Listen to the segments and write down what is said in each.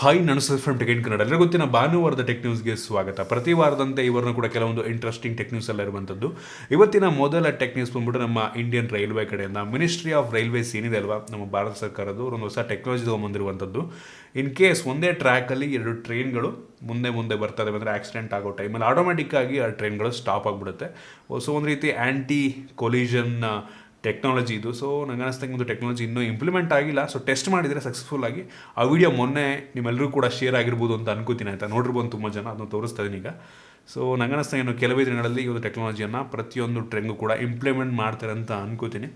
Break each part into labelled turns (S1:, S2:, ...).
S1: Hi ನಾನು from tech in Kannada ಎಲ್ಲರಿಗೂ ಗೊತ್ತಿನ ಭಾನುವಾರದ ಟೆಕ್ ನ್ಯೂಸ್ಗೆ ಸ್ವಾಗತ. ಪ್ರತಿ ವಾರದಂತೆ ಇವರನ್ನು ಕೂಡ ಕೆಲವೊಂದು ಇಂಟ್ರೆಸ್ಟಿಂಗ್ ಟೆಕ್ ನ್ಯೂಸ್ ಎಲ್ಲ ಇರುವಂಥದ್ದು. ಇವತ್ತಿನ ಮೊದಲ ಟೆಕ್ ನ್ಯೂಸ್ ಬಂದ್ಬಿಟ್ಟು ನಮ್ಮ ಇಂಡಿಯನ್ ರೈಲ್ವೆ ಕಡೆಯಿಂದ ಮಿನಿಸ್ಟ್ರಿ ಆಫ್ ರೈಲ್ವೇಸ್ ಏನಿದೆ ಅಲ್ವಾ, ನಮ್ಮ ಭಾರತ ಸರ್ಕಾರದ್ದು ಒಂದು ಹೊಸ ಟೆಕ್ನಾಲಜಿ ತೊಗೊಂಬಂದಿರುವಂಥದ್ದು. ಇನ್ ಕೇಸ್ ಒಂದೇ ಟ್ರ್ಯಾಕಲ್ಲಿ ಎರಡು ಟ್ರೈನ್ಗಳು ಮುಂದೆ ಮುಂದೆ ಬರ್ತದೆ ಅಂದರೆ ಆಕ್ಸಿಡೆಂಟ್ ಆಗೋ ಟೈಮಲ್ಲಿ ಆಟೋಮೆಟಿಕ್ಕಾಗಿ ಆ ಟ್ರೈನ್ಗಳು ಸ್ಟಾಪ್ ಆಗಿಬಿಡುತ್ತೆ. ಸೊ ಒಂದು ರೀತಿ ಆ್ಯಂಟಿ ಕೊಲಿಷನ್ ಟೆಕ್ನಾಲಜಿ ಇದು. ಸೊ ನಂಗೆ ಅನಿಸ್ತಂಗೆ ಒಂದು ಟೆಕ್ನಾಲಜಿ ಇನ್ನೂ ಇಂಪ್ಲಿಮೆಂಟ್ ಆಗಿಲ್ಲ. ಸೊ ಟೆಸ್ಟ್ ಮಾಡಿದರೆ ಸಕ್ಸಸ್ಫುಲ್ಲಾಗಿ ಆ ವಿಡಿಯೋ ಮೊನ್ನೆ ನಿಮ್ಮೆಲ್ಲರೂ ಕೂಡ ಶೇರ್ ಆಗಿರ್ಬೋದು ಅಂತ ಅನ್ಕೋತೀನಿ. ಆಯಿತಾ, ನೋಡಿರ್ಬೋದು ತುಂಬ ಜನ, ಅದನ್ನು ತೋರಿಸ್ತಾ ಇದ್ದೀನಿ ಈಗ. ಸೊ ನಂಗೆ ಅನಿಸ್ತಂಗೆ ಇನ್ನು ಕೆಲವೇ ದಿನಗಳಲ್ಲಿ ಈ ಒಂದು ಟೆಕ್ನಾಲಜಿಯನ್ನು ಪ್ರತಿಯೊಂದು ಟ್ರೆಂಡ್ಗೂ ಕೂಡ ಇಂಪ್ಲಿಮೆಂಟ್ ಮಾಡ್ತಾರೆ ಅಂತ ಅನ್ಕೋತೀನಿ.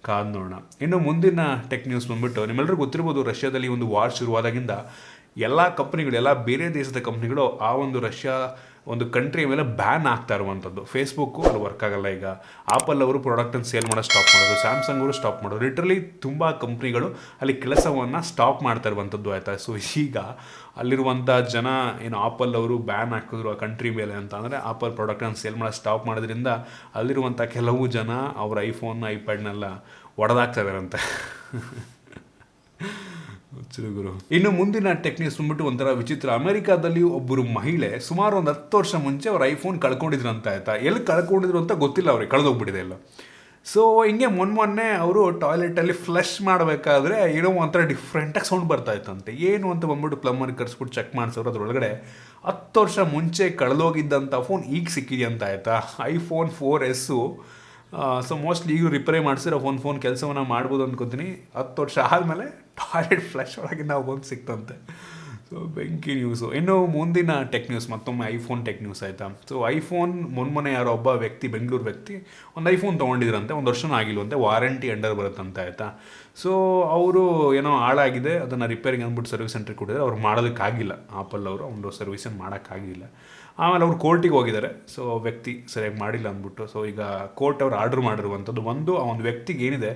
S1: ಕಾದು ನೋಡೋಣ. ಇನ್ನು ಮುಂದಿನ ಟೆಕ್ ನ್ಯೂಸ್ ಬಂದುಬಿಟ್ಟು ನಿಮ್ಮೆಲ್ಲರೂ ಗೊತ್ತಿರ್ಬೋದು, ರಷ್ಯಾದಲ್ಲಿ ಒಂದು ವಾರ್ ಶುರುವಾದಾಗಿಂದ ಎಲ್ಲ ಕಂಪ್ನಿಗಳು, ಎಲ್ಲ ಬೇರೆ ದೇಶದ ಕಂಪ್ನಿಗಳು ಆ ಒಂದು ರಷ್ಯಾ ಒಂದು ಕಂಟ್ರಿಯ ಮೇಲೆ ಬ್ಯಾನ್ ಆಗ್ತಾ ಇರುವಂಥದ್ದು. ಫೇಸ್ಬುಕ್ಕು ಅದು ವರ್ಕ್ ಆಗಲ್ಲ. ಈಗ ಆಪಲ್ ಅವರು ಪ್ರಾಡಕ್ಟನ್ನು ಸೇಲ್ ಮಾಡೋದು ಸ್ಟಾಪ್ ಮಾಡೋದು, ಸ್ಯಾಮ್ಸಂಗ್ ಅವರು ಸ್ಟಾಪ್ ಮಾಡೋದು, ಲಿಟ್ರಲಿ ತುಂಬ ಕಂಪ್ನಿಗಳು ಅಲ್ಲಿ ಕೆಲಸವನ್ನು ಸ್ಟಾಪ್ ಮಾಡ್ತಾ ಇರುವಂಥದ್ದು. ಆಯಿತಾ. ಸೊ ಈಗ ಅಲ್ಲಿರುವಂಥ ಜನ ಏನು ಆಪಲ್ ಅವರು ಬ್ಯಾನ್ ಹಾಕಿದ್ರು ಆ ಕಂಟ್ರಿ ಮೇಲೆ ಅಂತ ಅಂದರೆ ಆಪಲ್ ಪ್ರಾಡಕ್ಟನ್ನು ಸೇಲ್ ಮಾಡೋದು ಸ್ಟಾಪ್ ಮಾಡೋದ್ರಿಂದ ಅಲ್ಲಿರುವಂಥ ಕೆಲವು ಜನ ಅವ್ರ ಐಫೋನ್ ಐಪ್ಯಾಡ್ನೆಲ್ಲ ಒಡೆದಾಗ್ತಾ ಇದಾರಂತೆ. ಗುರು. ಇನ್ನು ಮುಂದಿನ ಟೆಕ್ ನ್ಯೂಸ್ ಬಂದ್ಬಿಟ್ಟು ಒಂಥರ ವಿಚಿತ್ರ. ಅಮೆರಿಕಾದಲ್ಲಿ ಒಬ್ಬರು ಮಹಿಳೆ ಸುಮಾರು ಒಂದು 10 ವರ್ಷ ಮುಂಚೆ ಅವ್ರ ಐಫೋನ್ ಕಳ್ಕೊಂಡಿದ್ರು ಅಂತ. ಆಯ್ತಾ, ಎಲ್ಲಿ ಕಳ್ಕೊಂಡಿದ್ರು ಅಂತ ಗೊತ್ತಿಲ್ಲ, ಅವ್ರಿಗೆ ಕಳೆದೋಗ್ಬಿಟ್ಟಿದೆ ಎಲ್ಲ. ಸೊ ಹಿಂಗೆ ಮೊನ್ನೆ ಅವರು ಟಾಯ್ಲೆಟಲ್ಲಿ ಫ್ಲಶ್ ಮಾಡಬೇಕಾದ್ರೆ ಏನೋ ಒಂಥರ ಡಿಫ್ರೆಂಟಾಗಿ ಸೌಂಡ್ ಬರ್ತಾ ಇತ್ತಂತೆ. ಏನು ಅಂತ ಬಂದ್ಬಿಟ್ಟು ಪ್ಲಂಬರ್ಗೆ ಕರೆಸ್ಬಿಟ್ಟು ಚೆಕ್ ಮಾಡಿಸೋರು ಅದರೊಳಗಡೆ 10 ವರ್ಷ ಮುಂಚೆ ಕಳೆದೋಗಿದ್ದಂಥ ಫೋನ್ ಈಗ ಸಿಕ್ಕಿದೆಯಂತ. ಆಯಿತಾ, ಐಫೋನ್ 4S. ಸೊ ಮೋಸ್ಟ್ಲಿ ಈಗ ರಿಪೇರಿ ಮಾಡಿಸಿರೋ ಫೋನ್ ಕೆಲಸವನ್ನು ಮಾಡ್ಬೋದು ಅಂದ್ಕೊತೀನಿ. 10 ವರ್ಷ ಆದಮೇಲೆ ಟಾಯ್ಲೆಟ್ ಫ್ಲಶ್ ಒಳಗೆ ನಾವು ಬಂದು ಸಿಕ್ತಂತೆ. ಸೊ ಬೆಂಕಿ ನ್ಯೂಸು. ಇನ್ನು ಮುಂದಿನ ಟೆಕ್ ನ್ಯೂಸ್ ಮತ್ತೊಮ್ಮೆ ಐಫೋನ್ ಟೆಕ್ ನ್ಯೂಸ್. ಆಯಿತಾ. ಸೊ ಐಫೋನ್ ಮೊನ್ನೆ ಯಾರೋ ಒಬ್ಬ ವ್ಯಕ್ತಿ, ಬೆಂಗಳೂರು ವ್ಯಕ್ತಿ, ಒಂದು ಐಫೋನ್ ತೊಗೊಂಡಿದ್ರಂತೆ. 1 ವರ್ಷನೂ ಆಗಿಲ್ವಂತೆ, ವಾರಂಟಿ ಅಂಡರ್ ಬರುತ್ತಂತೆ. ಆಯಿತಾ. ಸೊ ಅವರು ಏನೋ ಹಾಳಾಗಿದೆ, ಅದನ್ನು ರಿಪೇರಿಗೆ ಅಂದ್ಬಿಟ್ಟು ಸರ್ವಿಸ್ ಸೆಂಟ್ರಿಗೆ ಕೊಟ್ಟಿದ್ದಾರೆ. ಅವ್ರು ಮಾಡೋದಕ್ಕಾಗಿಲ್ಲ, ಆಪಲ್ ಅವರು ಒಂದು ಸರ್ವಿಸನ್ನು ಮಾಡೋಕ್ಕಾಗಿಲ್ಲ. ಆಮೇಲೆ ಅವ್ರು ಕೋರ್ಟಿಗೆ ಹೋಗಿದ್ದಾರೆ. ಸೊ ವ್ಯಕ್ತಿ ಸರಿಯಾಗಿ ಮಾಡಿಲ್ಲ ಅಂದ್ಬಿಟ್ಟು. ಸೊ ಈಗ ಕೋರ್ಟ್ ಅವ್ರು ಆರ್ಡ್ರ್ ಮಾಡಿರುವಂಥದ್ದು, ಆ ಒಂದು ವ್ಯಕ್ತಿಗೆ ಏನಿದೆ,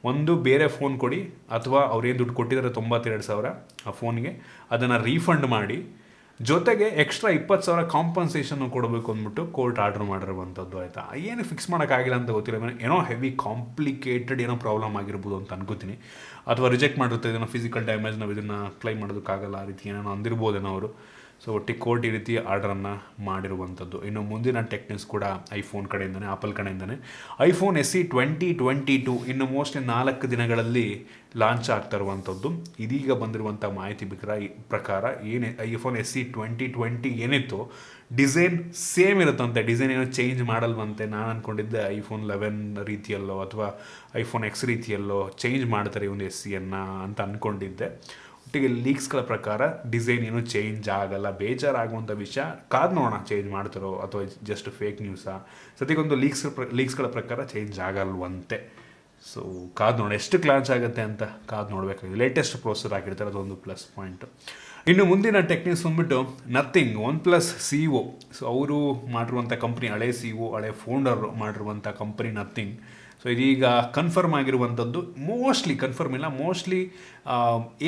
S1: ಒಂದು ಬೇರೆ ಫೋನ್ ಕೊಡಿ, ಅಥವಾ ಅವ್ರೇನು ದುಡ್ಡು ಕೊಟ್ಟಿದ್ದಾರೆ 92,000 ಆ ಫೋನ್ಗೆ, ಅದನ್ನು ರೀಫಂಡ್ ಮಾಡಿ, ಜೊತೆಗೆ ಎಕ್ಸ್ಟ್ರಾ 20,000 ಕಾಂಪನ್ಸೇಷನ್ನು ಕೊಡಬೇಕು ಅಂದ್ಬಿಟ್ಟು ಕೋರ್ಟ್ ಆರ್ಡ್ರ್ ಮಾಡಿರುವಂಥದ್ದು. ಆಯಿತಾ. ಏನು ಫಿಕ್ಸ್ ಮಾಡೋಕ್ಕಾಗಿಲ್ಲ ಅಂತ ಗೊತ್ತಿಲ್ಲ, ಏನೋ ಹೆವಿ ಕಾಂಪ್ಲಿಕೇಟೆಡ್ ಏನೋ ಪ್ರಾಬ್ಲಮ್ ಆಗಿರ್ಬೋದು ಅಂತ ಅನ್ಕೋತೀನಿ. ಅಥವಾ ರಿಜೆಕ್ಟ್ ಮಾಡಿರುತ್ತೆ, ಇದನ್ನು ಫಿಸಿಕಲ್ ಡ್ಯಾಮೇಜ್, ನಾವು ಇದನ್ನು ಕ್ಲೈಮ್ ಮಾಡೋದಕ್ಕಾಗಲ್ಲ, ಆ ರೀತಿ ಏನೋ ಅಂದಿರ್ಬೋದೇನೋ ಅವರು. ಸೊ ಒಟ್ಟಿಗೆ ಕೋರ್ಟ್ ಈ ರೀತಿ ಆರ್ಡ್ರನ್ನು ಮಾಡಿರುವಂಥದ್ದು. ಇನ್ನು ಮುಂದಿನ ಟೆಕ್ ನ್ಯೂಸ್ ಕೂಡ ಐಫೋನ್ ಕಡೆಯಿಂದನೇ, ಆಪಲ್ ಕಡೆಯಿಂದನೇ. ಐಫೋನ್ SE 2022 ಇನ್ನು ಮೋಸ್ಟ್ಲಿ 4 ದಿನಗಳಲ್ಲಿ ಲಾಂಚ್ ಆಗ್ತಾ ಇರುವಂಥದ್ದು. ಇದೀಗ ಬಂದಿರುವಂಥ ಮಾಹಿತಿ ಪ್ರಕಾರ ಏನು ಐಫೋನ್ SE 2020 ಏನಿತ್ತು, ಡಿಸೈನ್ ಸೇಮ್ ಇರುತ್ತಂತೆ. ಡಿಸೈನ್ ಏನೋ ಚೇಂಜ್ ಮಾಡಲ್ವಂತೆ. ನಾನು ಅಂದ್ಕೊಂಡಿದ್ದೆ ಐಫೋನ್ 11 ರೀತಿಯಲ್ಲೋ ಅಥವಾ ಐಫೋನ್ X ರೀತಿಯಲ್ಲೋ ಚೇಂಜ್ ಮಾಡ್ತಾರೆ ಈ ಒಂದು SEಯನ್ನು ಅಂತ ಅಂದ್ಕೊಂಡಿದ್ದೆ. ಒಟ್ಟಿಗೆ ಲೀಕ್ಸ್ಗಳ ಪ್ರಕಾರ ಡಿಸೈನ್ ಏನೂ ಚೇಂಜ್ ಆಗಲ್ಲ. ಬೇಜಾರಾಗುವಂಥ ವಿಷಯ. ಕಾದು ನೋಡೋಣ, ಚೇಂಜ್ ಮಾಡ್ತಾರೋ ಅಥವಾ ಜಸ್ಟ್ ಫೇಕ್ ನ್ಯೂಸಾ. ಸದ್ಯಕ್ಕೊಂದು ಲೀಕ್ಸ್ಗಳ ಪ್ರಕಾರ ಚೇಂಜ್ ಆಗಲ್ವಂತೆ. ಸೊ ಕಾದು ನೋಡೋಣ, ಎಷ್ಟು ಲಾಂಚ್ ಆಗುತ್ತೆ ಅಂತ ಕಾದು ನೋಡಬೇಕಾಗಿದೆ. ಲೇಟೆಸ್ಟ್ ಪ್ರೋಸೆಸರ್ ಆಗಿರ್ತಾರೆ, ಅದೊಂದು ಪ್ಲಸ್ ಪಾಯಿಂಟು. ಇನ್ನು ಮುಂದಿನ ಟೆಕ್ ನ್ಯೂಸ್ ಬಂದ್ಬಿಟ್ಟು ನಥಿಂಗ್, OnePlus CEO. ಸೊ ಅವರು ಮಾಡಿರುವಂಥ ಕಂಪ್ನಿ, ಹಳೆ CEO, ಹಳೆ ಫೌಂಡರ್ ಮಾಡಿರುವಂಥ ಕಂಪ್ನಿ ನಥಿಂಗ್. ಸೊ ಇದೀಗ ಕನ್ಫರ್ಮ್ ಆಗಿರುವಂಥದ್ದು, ಮೋಸ್ಟ್ಲಿ ಕನ್ಫರ್ಮ್ ಇಲ್ಲ, ಮೋಸ್ಟ್ಲಿ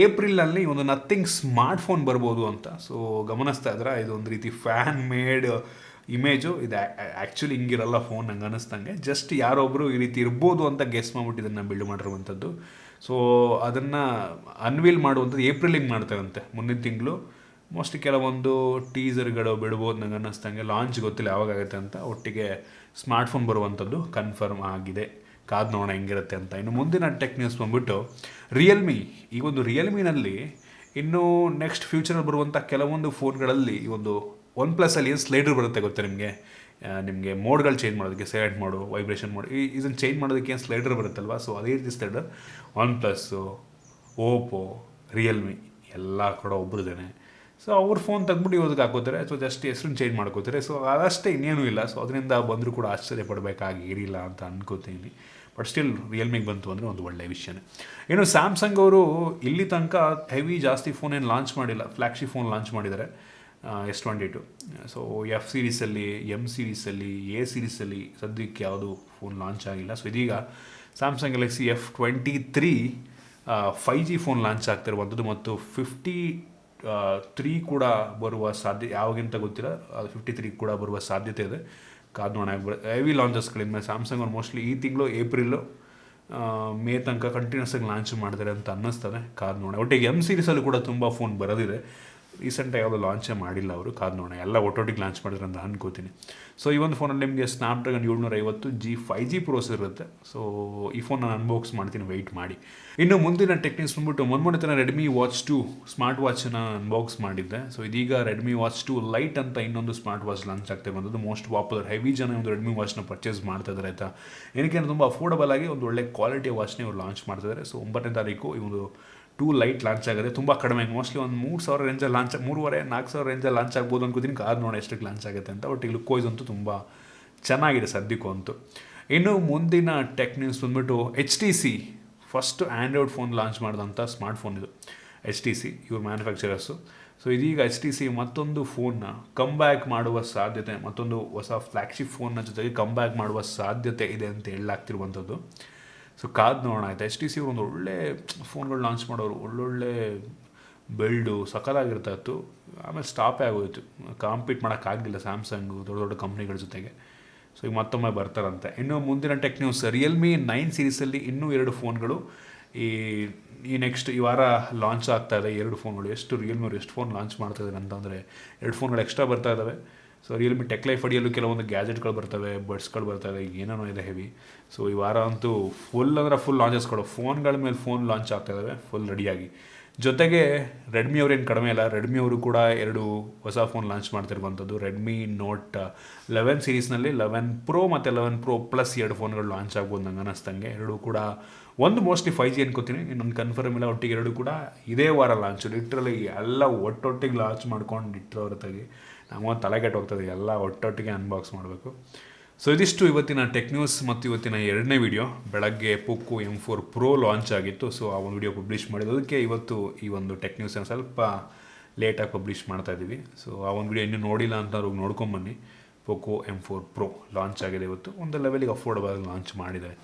S1: ಏಪ್ರಿಲಲ್ಲಿ ಒಂದು ನಥಿಂಗ್ ಸ್ಮಾರ್ಟ್ ಫೋನ್ ಬರ್ಬೋದು ಅಂತ. ಸೊ ಗಮನಿಸ್ತಾ ಇದ್ರೆ ಇದೊಂದು ರೀತಿ ಫ್ಯಾನ್ ಮೇಡ್ ಇಮೇಜು. ಇದು ಆ್ಯಕ್ಚುಲಿ ಹಿಂಗಿರಲ್ಲ ಫೋನ್, ನಂಗೆ ಅನ್ನಿಸ್ತಂಗೆ. ಜಸ್ಟ್ ಯಾರೊಬ್ಬರು ಈ ರೀತಿ ಇರ್ಬೋದು ಅಂತ ಗೆಸ್ ಮಾಡ್ಬಿಟ್ಟು ಇದನ್ನು ಬಿಲ್ಡ್ ಮಾಡಿರುವಂಥದ್ದು. ಸೊ ಅದನ್ನು ಅನ್ವೀಲ್ ಮಾಡುವಂಥದ್ದು ಏಪ್ರಿಲಿಗೆ ಮಾಡ್ತಾರಂತೆ, ಮುಂದಿನ ತಿಂಗಳು. ಮೋಸ್ಟ್ಲಿ ಕೆಲವೊಂದು ಟೀಸರ್ಗಳು ಬಿಡ್ಬೋದು ನಂಗೆ ಅನ್ನಿಸ್ತಂಗೆ. ಲಾಂಚ್ ಗೊತ್ತಿಲ್ಲ ಯಾವಾಗುತ್ತೆ ಅಂತ. ಒಟ್ಟಿಗೆ ಸ್ಮಾರ್ಟ್ಫೋನ್ ಬರುವಂಥದ್ದು ಕನ್ಫರ್ಮ್ ಆಗಿದೆ. ಕಾದು ನೋಡೋಣ ಹೆಂಗಿರುತ್ತೆ ಅಂತ. ಇನ್ನು ಮುಂದಿನ ಟೆಕ್ ನ್ಯೂಸ್ ಬಂದ್ಬಿಟ್ಟು ರಿಯಲ್ಮಿ. ಈ ಒಂದು ರಿಯಲ್ಮಿನಲ್ಲಿ ಇನ್ನು ನೆಕ್ಸ್ಟ್ ಫ್ಯೂಚರಲ್ಲಿ ಬರುವಂಥ ಕೆಲವೊಂದು ಫೋನ್ಗಳಲ್ಲಿ ಈ ಒಂದು OnePlusಲ್ಲಿ ಏನು ಸ್ಲೈಡರ್ ಬರುತ್ತೆ ಗೊತ್ತಾ ನಿಮಗೆ ಮೋಡ್ಗಳು ಚೇಂಜ್ ಮಾಡೋದಕ್ಕೆ, ಸೈಲೆಂಟ್ ಮೋಡು, ವೈಬ್ರೇಷನ್ ಮೋಡ್, ಇದನ್ನು ಚೇಂಜ್ ಮಾಡೋದಕ್ಕೆ ಏನು ಸ್ಲೈಡರ್ ಬರುತ್ತಲ್ವ. ಸೊ ಅದೇ ರೀತಿ ಸ್ಲೈಡರ್ OnePlus, ಓಪೋ, ರಿಯಲ್ಮಿ ಎಲ್ಲ ಕೂಡ ಒಬ್ಬರದೇನೆ. ಸೊ ಅವ್ರ ಫೋನ್ ತೆಗ್ಬಿಟ್ಟು ಇರೋದಕ್ಕೆ ಹಾಕೋತಾರೆ. ಸೊ ಜಸ್ಟ್ ಹೆಸ್ರನ್ನ ಚೇಂಜ್ ಮಾಡ್ಕೋತಾರೆ. ಸೊ ಅದಷ್ಟೇ, ಇನ್ನೇನೂ ಇಲ್ಲ. ಸೊ ಅದರಿಂದ ಬಂದರೂ ಕೂಡ ಆಶ್ಚರ್ಯಪಡಬೇಕಾಗಿರಿಲ್ಲ ಅಂತ ಅನ್ಕೋತೀನಿ. ಬಟ್ ಸ್ಟಿಲ್ ರಿಯಲ್ಮಿಗೆ ಬಂತು ಅಂದರೆ ಒಂದು ಒಳ್ಳೆಯ ವಿಷಯನೇ. ಇನ್ನು ಸ್ಯಾಮ್ಸಂಗ್ ಅವರು ಇಲ್ಲಿ ತನಕ ಹೆವಿ ಜಾಸ್ತಿ ಫೋನ್ ಏನು ಲಾಂಚ್ ಮಾಡಿಲ್ಲ. ಫ್ಲ್ಯಾಗ್ಶಿಪ್ ಫೋನ್ ಲಾಂಚ್ ಮಾಡಿದ್ದಾರೆ S22. ಸೊ F ಸೀರೀಸಲ್ಲಿ, M ಸೀರೀಸಲ್ಲಿ, A ಸೀರೀಸಲ್ಲಿ ಸದ್ಯಕ್ಕೆ ಯಾವುದು ಫೋನ್ ಲಾಂಚ್ ಆಗಿಲ್ಲ. ಸೊ ಇದೀಗ Samsung Galaxy F23 5G phone launch ಆಗ್ತಿರುವಂಥದ್ದು. ಮತ್ತು 53 ಕೂಡ ಬರುವ ಯಾವಾಗಿಂತ ಗೊತ್ತಿಲ್ಲ, ಅದು 53 ಕೂಡ ಬರುವ ಸಾಧ್ಯತೆ ಇದೆ. ಕಾದು ನೋಡೋಣ. ಹೆವಿ ಲಾಂಚಸ್ಗಳಿಂದ ಸ್ಯಾಮ್ಸಂಗ್ ಅವ್ರು ಮೋಸ್ಟ್ಲಿ ಈ ತಿಂಗಳು ಏಪ್ರಿಲು ಮೇ ತನಕ ಕಂಟಿನ್ಯೂಸ್ ಆಗಿ ಲಾಂಚ್ ಮಾಡ್ತಾರೆ ಅಂತ ಅನ್ನಿಸ್ತದೆ. ಕಾದು ನೋಡೋಣ. ಒಟ್ಟಿಗೆ ಎಮ್ ಸೀರೀಸಲ್ಲೂ ಕೂಡ ತುಂಬ ಫೋನ್ ಬರೋದಿದೆ. ರೀಸೆಂಟಾಗಿ ಯಾವುದೋ ಲಾಂಚೇ ಮಾಡಿಲ್ಲ ಅವರು. ಕಾದು ನೋಡೋಣ. ಎಲ್ಲ ಒಟ್ಟೊಟ್ಟಿಗೆ ಲಾಂಚ್ ಮಾಡಿದ್ರೆ ಅಂತ ಅನ್ಕೋತೀನಿ. ಸೊ ಈ ಒಂದು ಫೋನಲ್ಲಿ ನಿಮಗೆ ಸ್ನ್ಯಾಪ್ಡ್ರ್ಯಾಗನ್ 750G 5G ಪ್ರೋಸೆಸರ್ ಇರುತ್ತೆ. ಸೊ ಈ ಫೋನ್ ನಾನು ಅನ್ಬಾಕ್ಸ್ ಮಾಡ್ತೀನಿ, ವೆಯ್ಟ್ ಮಾಡಿ. ಇನ್ನು ಮುಂದಿನ ಟೆಕ್ನಿಕ್ಸ್ ಬಂದ್ಬಿಟ್ಟು ಮೊನ್ನೆ ತನಕ ರೆಡ್ಮಿ ವಾಚ್ 2 ಸ್ಮಾರ್ಟ್ ವಾಚನ್ನ ಅನ್ಬಾಕ್ಸ್ ಮಾಡಿದ್ದೆ. ಸೊ ಇದೀಗ ರೆಡ್ಮಿ ವಾಚ್ 2 ಲೈಟ್ ಅಂತ ಇನ್ನೊಂದು ಸ್ಮಾರ್ಟ್ ವಾಚ್ ಲಾಂಚ್ ಆಗ್ತಿರುವಂಥದ್ದು. ಮೋಸ್ಟ್ ಪಾಪ್ಯುಲರ್, ಹೆವಿ ಜನ ಒಂದು ರೆಡ್ಮಿ ವಾಚ್ನ ಪರ್ಚೇಸ್ ಮಾಡ್ತಾ ಇದ್ದಾರೆ ಆಯಿತಾ. ಏನಕ್ಕೆ ತುಂಬ ಅಫೋರ್ಡಬಲ್ ಆಗಿ ಒಂದು ಒಳ್ಳೆ ಕ್ವಾಲಿಟಿ ವಾಚ್ನೇ ಇವ್ರು ಲಾಂಚ್ ಮಾಡ್ತಿದ್ದಾರೆ. ಸೊ 9ನೇ ತಾರೀಕು ಈ ಒಂದು 2 ಲೈಟ್ ಲಾಂಚ್ ಆಗಿದೆ. ತುಂಬ ಕಡಿಮೆ, ಮೋಸ್ಟ್ಲಿ ಒಂದು 3,000 ರೇಂಜಲ್ಲಿ ಲಾಂಚ್, 3,500-4,000 ರೇಂಜಲ್ಲಿ ಲಾಂಚ್ ಆಗ್ಬೋದು ಅನ್ಕೋತೀನಿ. ಕಾದು ನೋಡಿ ಎಷ್ಟಕ್ಕೆ ಲಾಂಚ್ ಆಗುತ್ತೆ ಅಂತ. ಒಟ್ಟಿಗೆ ಲುಕ್ ವೈಸ್ ಅಂತೂ ತುಂಬ ಚೆನ್ನಾಗಿದೆ ಸದ್ಯಕ್ಕೂ ಅಂತೂ. ಇನ್ನು ಮುಂದಿನ ಟೆಕ್ ನ್ಯೂಸ್ ಬಂದ್ಬಿಟ್ಟು HTC first Android phone launch ಮಾಡಿದಂಥ ಸ್ಮಾರ್ಟ್ ಫೋನ್ ಇದು. HTC ಇವ್ರ ಮ್ಯಾನುಫ್ಯಾಕ್ಚರರ್ಸು. ಸೊ ಇದೀಗ HTC ಮತ್ತೊಂದು ಫೋನ್ನ ಕಮ್ ಬ್ಯಾಕ್ ಮಾಡುವ ಸಾಧ್ಯತೆ, ಮತ್ತೊಂದು ಹೊಸ ಫ್ಲ್ಯಾಗ್ಶಿಪ್ ಫೋನ್ನ ಜೊತೆಗೆ ಕಮ್ ಬ್ಯಾಕ್ ಮಾಡುವ ಸಾಧ್ಯತೆ ಇದೆ ಅಂತ ಹೇಳಲಾಗ್ತಿರುವಂಥದ್ದು. ಸೊ ಕಾದು ನೋಡೋಣ ಆಯಿತಾ. HTC ಅವರು ಒಂದು ಒಳ್ಳೆ ಫೋನ್ಗಳು ಲಾಂಚ್ ಮಾಡೋರು, ಒಳ್ಳೊಳ್ಳೆ ಬಿಲ್ಡು ಸಕಲಾಗಿರ್ತಾ ಇತ್ತು. ಆಮೇಲೆ ಸ್ಟಾಪೇ ಆಗೋಯಿತು, ಕಾಂಪೀಟ್ ಮಾಡೋಕ್ಕಾಗಲಿಲ್ಲ ಸ್ಯಾಮ್ಸಂಗು ದೊಡ್ಡ ದೊಡ್ಡ ಕಂಪ್ನಿಗಳ ಜೊತೆಗೆ. ಸೊ ಈಗ ಮತ್ತೊಮ್ಮೆ ಬರ್ತಾರಂತೆ. ಇನ್ನು ಮುಂದಿನ ಟೆಕ್ ನ್ಯೂಸ್, ರಿಯಲ್ಮಿ 9 ಸೀರೀಸಲ್ಲಿ ಇನ್ನೂ 2 ಫೋನ್ಗಳು ಈ ನೆಕ್ಸ್ಟ್ ಈ ವಾರ ಲಾಂಚ್ ಆಗ್ತಾ ಇದೆ. 2 ಫೋನ್ಗಳು. ರಿಯಲ್ಮಿ ಅವರು ಎಷ್ಟು ಫೋನ್ ಲಾಂಚ್ ಮಾಡ್ತಾ ಇದ್ದಾರೆ ಅಂತಂದರೆ 2 ಫೋನ್ಗಳು ಎಕ್ಸ್ಟ್ರಾ ಬರ್ತಾ ಇದ್ದಾವೆ. ಸೊ ರಿಯಲ್ಮಿ ಟೆಕ್ ಲೈಫ್ ಅಡಿಯಲ್ಲೂ ಕೆಲವೊಂದು ಗ್ಯಾಜೆಟ್ಗಳು ಬರ್ತವೆ, ಬಡ್ಸ್ಗಳು ಬರ್ತವೆ, ಏನೇನೋ ಇದೆ ಹೆವಿ. ಸೊ ಈ ವಾರ ಅಂತೂ ಫುಲ್ ಲಾಂಚಸ್ಗಳು, ಫೋನ್ಗಳ ಮೇಲೆ ಫೋನ್ ಲಾಂಚ್ ಆಗ್ತಾ ಇದ್ದಾವೆ ಫುಲ್ ರೆಡಿಯಾಗಿ. ಜೊತೆಗೆ ರೆಡ್ಮಿ ಅವರೇನು ಕಡಿಮೆ ಇಲ್ಲ, ರೆಡ್ಮಿ ಅವರು ಕೂಡ 2 ಹೊಸ ಫೋನ್ ಲಾಂಚ್ ಮಾಡ್ತಿರುವಂಥದ್ದು. ರೆಡ್ಮಿ ನೋಟ್ 11 ಸೀರೀಸ್ನಲ್ಲಿ 11 Pro ಮತ್ತು 11 Pro Plus 2 ಫೋನ್ಗಳು ಲಾಂಚ್ ಆಗ್ಬೋದು ನಂಗೆ ಅನ್ನಿಸ್ತಂಗೆ. 2 ಕೂಡ, ಒಂದು ಮೋಸ್ಟ್ಲಿ 5G ಅನ್ಕೋತೀನಿ, ಇನ್ನೊಂದು ಕನ್ಫರ್ಮ್ ಇಲ್ಲ. ಒಟ್ಟಿಗೆ 2 ಕೂಡ ಇದೇ ವಾರ ಲಾಂಚ್. ಲಿಟ್ರಲಿ ಎಲ್ಲ ಒಟ್ಟೊಟ್ಟಿಗೆ ಲಾಂಚ್ ಮಾಡ್ಕೊಂಡು ಇಟ್ಟರು ಹೊರತಾಗಿ ನಮಗೊಂದು ತಲೆ ಕೆಟ್ಟು ಹೋಗ್ತದೆ. ಎಲ್ಲ ಒಟ್ಟೊಟ್ಟಿಗೆ ಅನ್ಬಾಕ್ಸ್ ಮಾಡಬೇಕು. ಸೊ ಇದಿಷ್ಟು ಇವತ್ತಿನ ಟೆಕ್ ನ್ಯೂಸ್ ಮತ್ತು ಇವತ್ತಿನ 2ನೇ ವಿಡಿಯೋ. ಬೆಳಗ್ಗೆ ಪೋಕೋ M4 Pro ಲಾಂಚ್ ಆಗಿತ್ತು. ಸೊ ಆ ಒಂದು ವಿಡಿಯೋ ಪಬ್ಲಿಷ್ ಮಾಡಿದ್ದಕ್ಕೆ ಇವತ್ತು ಈ ಒಂದು ಟೆಕ್ ನ್ಯೂಸನ್ನು ಸ್ವಲ್ಪ ಲೇಟಾಗಿ ಪಬ್ಲಿಷ್ ಮಾಡ್ತಾ ಇದ್ದೀವಿ. ಸೊ ಆ ಒಂದು ವಿಡಿಯೋ ಇನ್ನೂ ನೋಡಿಲ್ಲ ಅಂತ ಹೋಗಿ ನೋಡ್ಕೊಂಬನ್ನಿ. ಪೋಕೋ M4 Pro ಲಾಂಚ್ ಆಗಿದೆ ಇವತ್ತು. ಒಂದು ಲೆವೆಲಿಗೆ ಅಫೋರ್ಡಬಲ್ ಲಾಂಚ್ ಮಾಡಿದ್ದಾರೆ.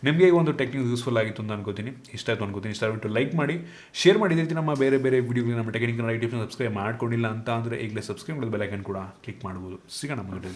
S1: ನಿಮಗೆ ಈ ಒಂದು ಟೆಕ್ ನ್ಯೂಸ್ ಯೂಸ್ಫುಲ್ ಆಗಿತ್ತು ಅಂತ ಅನ್ಕೋತೀನಿ. ಇಷ್ಟ ಆಯಿತು ಅನ್ಕೋತೀನಿ. ಇಷ್ಟ ಆಗಿಬಿಟ್ಟು ಲೈಕ್ ಮಾಡಿ, ಶೇರ್ ಮಾಡಿ. ಇದೇ ನಮ್ಮ ಬೇರೆ ವಿಡಿಯೋಗಳು, ನಮ್ಮ ಟೆಕ್ನಿಕಲ್ ಯೂಟ್ಯೂಬ್ನ ಸಬ್ಸ್ಕ್ರೈಬ್ ಮಾಡ್ಕೊಂಡಿಲ್ಲ ಅಂತ ಅಂದರೆ ಈಗಲೇ ಸಬ್ಸ್ಕ್ರೈಬ್ ಮಾಡೋದು, ಬೆಲ್ ಐಕನ್ ಕೂಡ ಕ್ಲಿಕ್ ಮಾಡ್ಬೋದು. ಸಿಗೋಣ ಮುಂದೆ.